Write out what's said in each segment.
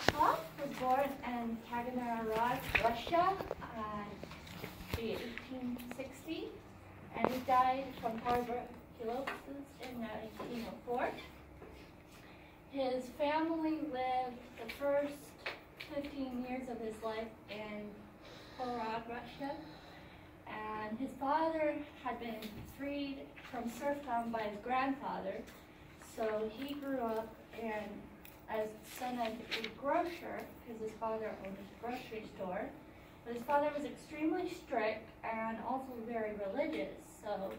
Chekhov was born in Taganrog, Russia in 1860, and he died from tuberculosis in 1904. His family lived the first 15 years of his life in Polrod, Russia, and his father had been freed from serfdom by his grandfather, so he grew up as son of a grocer, because his father owned a grocery store. But his father was extremely strict and also very religious, so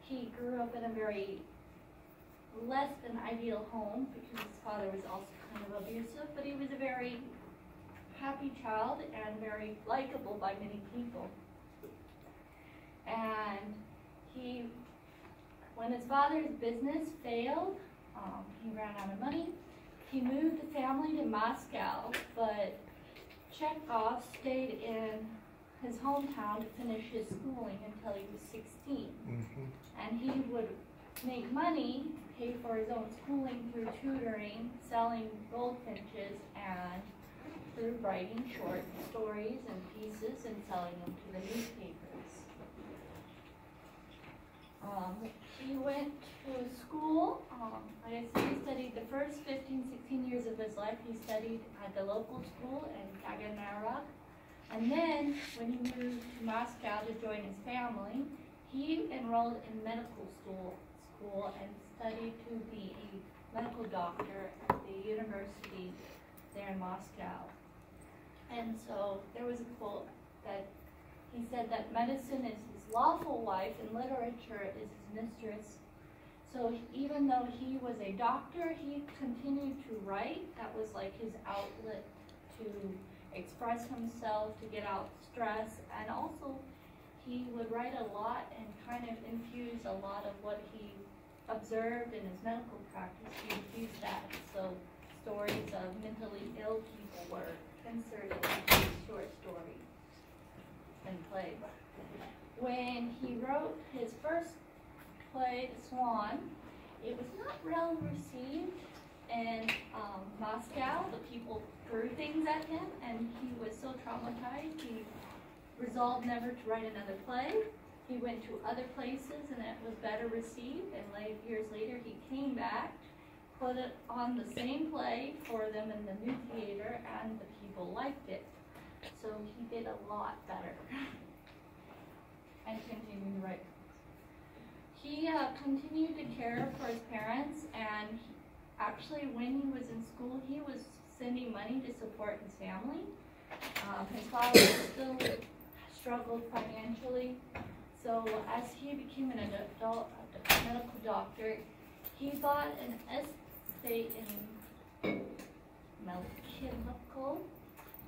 he grew up in a very less than ideal home because his father was also kind of abusive, but he was a very happy child and very likable by many people. And when his father's business failed, he ran out of money. He moved the family to Moscow, but Chekhov stayed in his hometown to finish his schooling until he was 16. And he would make money, pay for his own schooling through tutoring, selling goldfinches, and through writing short stories and pieces and selling them to the newspapers. He went to school. Like I said, he studied the first 15, 16 years of his life. He studied at the local school in Taganrog. And then, when he moved to Moscow to join his family, he enrolled in medical school and studied to be a medical doctor at the university there in Moscow. And so there was a quote that he said that medicine is his lawful wife and literature is his mistress. So even though he was a doctor, he continued to write. That was like his outlet to express himself, to get out stress, and also he would write a lot and kind of infuse a lot of what he observed in his medical practice. He infused that. So stories of mentally ill people were inserted into his short stories and plays. When he wrote his first play, The Swan, it was not well received in Moscow. The people threw things at him, and he was so traumatized, he resolved never to write another play. He went to other places, and it was better received, and years later he came back, put it on the same play for them in the new theater, and the people liked it. So he did a lot better and continued to write. He continued to care for his parents, and actually when he was in school, he was sending money to support his family. His father still struggled financially, so as he became an adult medical doctor, he bought an estate in Melchizedek,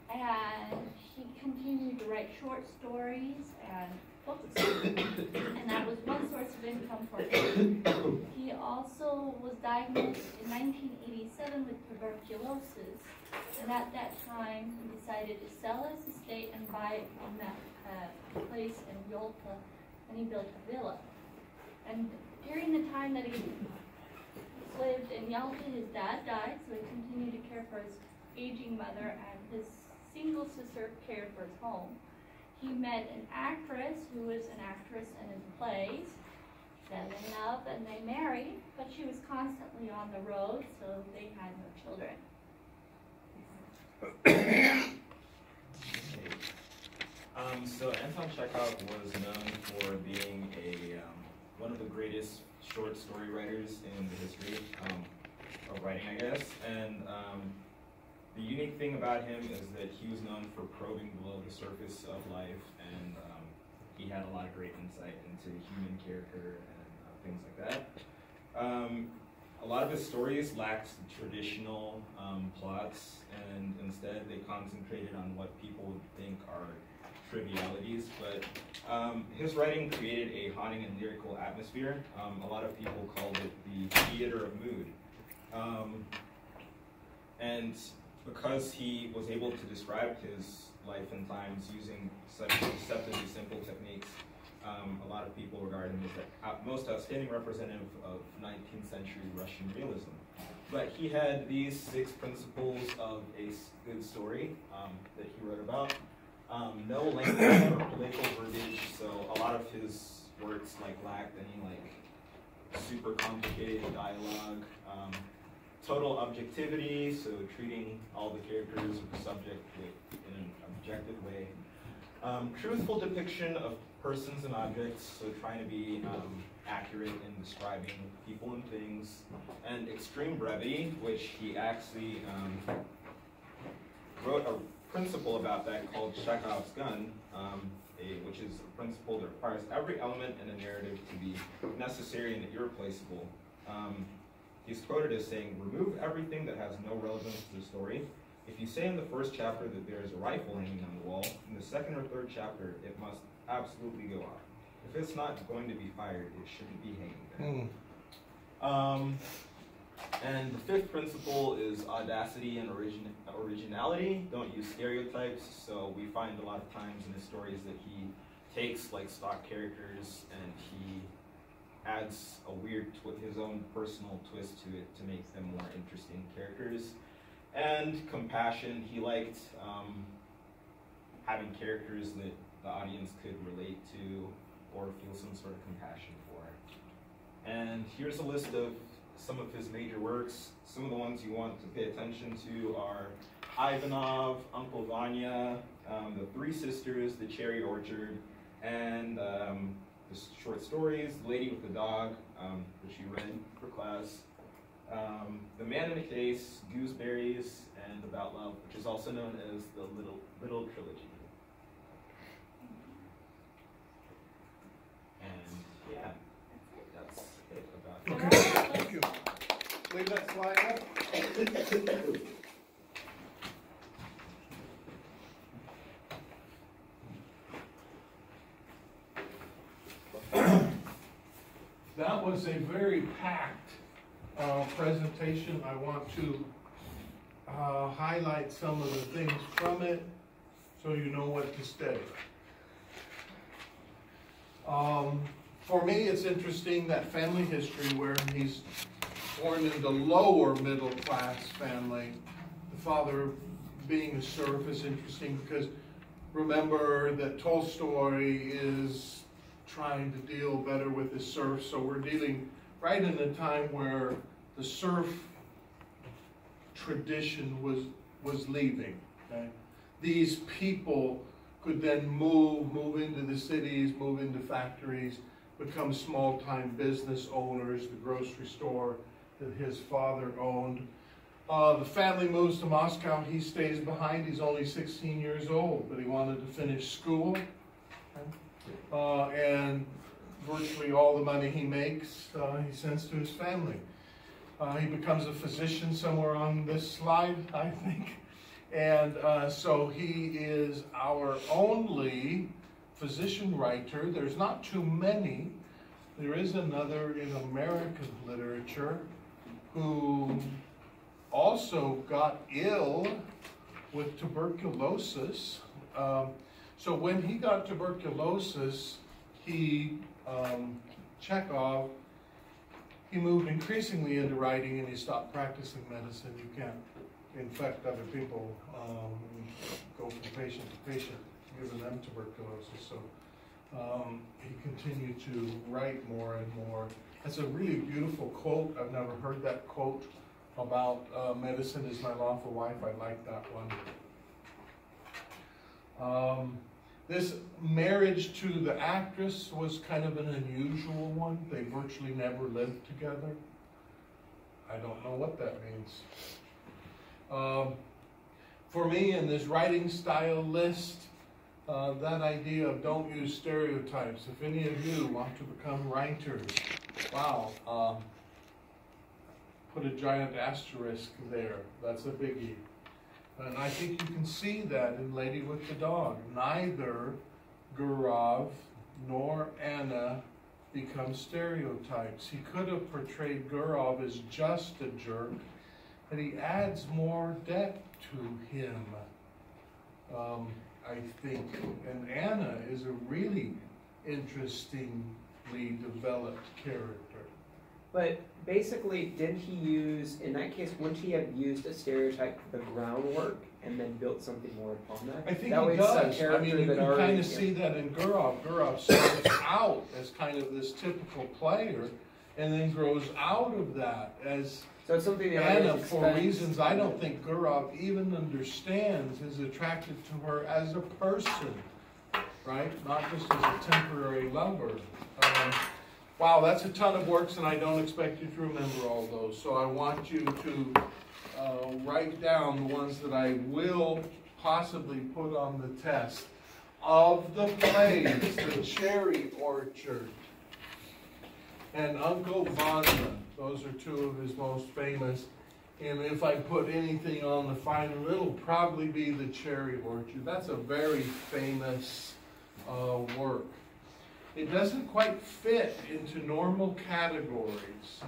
and he continued to write short stories and books, and that was one source of income for him. He also was diagnosed in 1987 with tuberculosis, and at that time he decided to sell his estate and buy a place in Yalta, and he built a villa. And during the time that he lived in Yalta, his dad died, so he continued to care for his aging mother, and his single sister cared for his home. He met an actress who was an actress in his plays, fell in love, and they married, but she was constantly on the road, so they had no children. So Anton Chekhov was known for being one of the greatest short story writers in the history of writing, I guess. And the unique thing about him is that he was known for probing below the surface of life, and he had a lot of great insight into human character and things like that. A lot of his stories lacked traditional plots, and instead they concentrated on what people would think are trivialities, but his writing created a haunting and lyrical atmosphere. A lot of people called it the theater of mood. And because he was able to describe his life and times using such deceptively simple techniques, a lot of people regard him as the most outstanding representative of 19th century Russian realism. But he had these 6 principles of a good story that he wrote about. No language or political verbiage, so a lot of his works lacked any super complicated dialogue. Total objectivity, so treating all the characters or the subject in an objective way. Truthful depiction of persons and objects, so trying to be accurate in describing people and things. And extreme brevity, which he actually wrote a principle about that called Chekhov's gun, which is a principle that requires every element in a narrative to be necessary and irreplaceable. He's quoted as saying, "Remove everything that has no relevance to the story. If you say in the first chapter that there is a rifle hanging on the wall, in the second or third chapter, it must absolutely go off. If it's not going to be fired, it shouldn't be hanging there." And the 5th principle is audacity and originality. Don't use stereotypes. So we find a lot of times in his stories that he takes stock characters and he adds a weird, his own personal twist to it to make them more interesting characters. And compassion. He liked having characters that the audience could relate to or feel some sort of compassion for. And here's a list of some of his major works. Some of the ones you want to pay attention to are Ivanov, Uncle Vanya, The 3 Sisters, The Cherry Orchard, and the short stories, The Lady with the Dog, which you read for class, The Man in a Case, Gooseberries, and About Love, which is also known as the Little Trilogy. And yeah, that's it about it. Okay, thank you. Leave that slide up. That was a very packed presentation. I want to highlight some of the things from it so you know what to study. For me, it's interesting that family history where he's born into lower middle class family. The father being a serf is interesting because remember that Tolstoy is trying to deal better with the serfs, so we're dealing right in a time where the serf tradition was leaving. Okay? These people could then move into the cities, move into factories, become small-time business owners, the grocery store that his father owned. The family moves to Moscow. He stays behind. He's only 16 years old, but he wanted to finish school. And virtually all the money he makes, he sends to his family. He becomes a physician somewhere on this slide, I think. And so he is our only physician writer. There's not too many. There is another in American literature who also got ill with tuberculosis. So when he got tuberculosis, Chekhov, he moved increasingly into writing and he stopped practicing medicine. You can't infect other people, go from patient to patient, giving them tuberculosis. So he continued to write more and more. That's a really beautiful quote. I've never heard that quote about medicine is my lawful wife. I like that one. This marriage to the actress was kind of an unusual one. They virtually never lived together. I don't know what that means. For me, in this writing style list, that idea of don't use stereotypes. If any of you want to become writers, wow, put a giant asterisk there. That's a biggie. And I think you can see that in Lady with the Dog. Neither Gurov nor Anna become stereotypes. He could have portrayed Gurov as just a jerk, but he adds more depth to him, I think. And Anna is a really interestingly developed character. But basically, didn't he use, in that case, wouldn't he have used a stereotype for the groundwork and then built something more upon that? I think that he way it's a does. I character mean, you that can already- kind of see that in Gurov. Gurov starts out as kind of this typical player, and then grows out of that as So it's something the Anna, audience for expects. reasons I don't think Gurov even understands, is attracted to her as a person, right? Not just as a temporary lover. Wow, that's a ton of works, and I don't expect you to remember all those. So I want you to write down the ones that I will possibly put on the test. Of the plays, The Cherry Orchard and Uncle Vanya, those are two of his most famous. And if I put anything on the final, it'll probably be The Cherry Orchard. That's a very famous work. It doesn't quite fit into normal categories.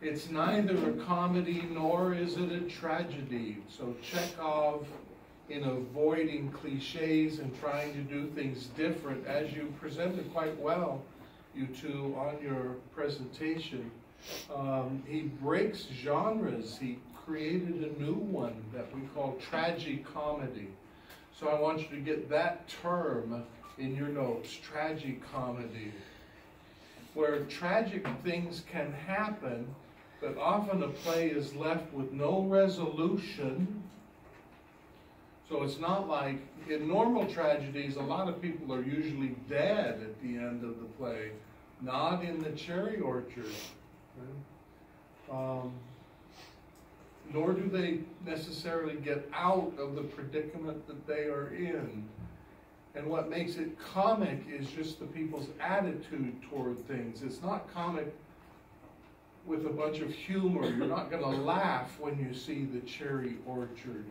It's neither a comedy nor is it a tragedy. So Chekhov, in avoiding cliches and trying to do things different, as you presented quite well, you two, on your presentation, he breaks genres. He created a new one that we call tragicomedy. So I want you to get that term in your notes, tragicomedy, where tragic things can happen, but often a play is left with no resolution. So it's not like, in normal tragedies, a lot of people are usually dead at the end of the play. Not in The Cherry Orchard. Nor do they necessarily get out of the predicament that they are in. And what makes it comic is just the people's attitude toward things. It's not comic with a bunch of humor. You're not going to laugh when you see The Cherry Orchard.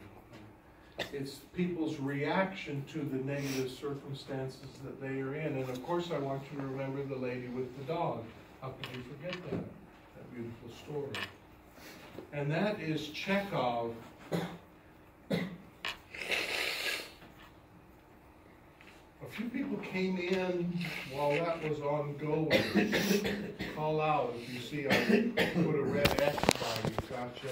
It's people's reaction to the negative circumstances that they are in. And of course I want you to remember The Lady with the Dog. How could you forget that beautiful story? And that is Chekhov. A few people came in while that was ongoing. Call out if you see I put a red X by you, gotcha?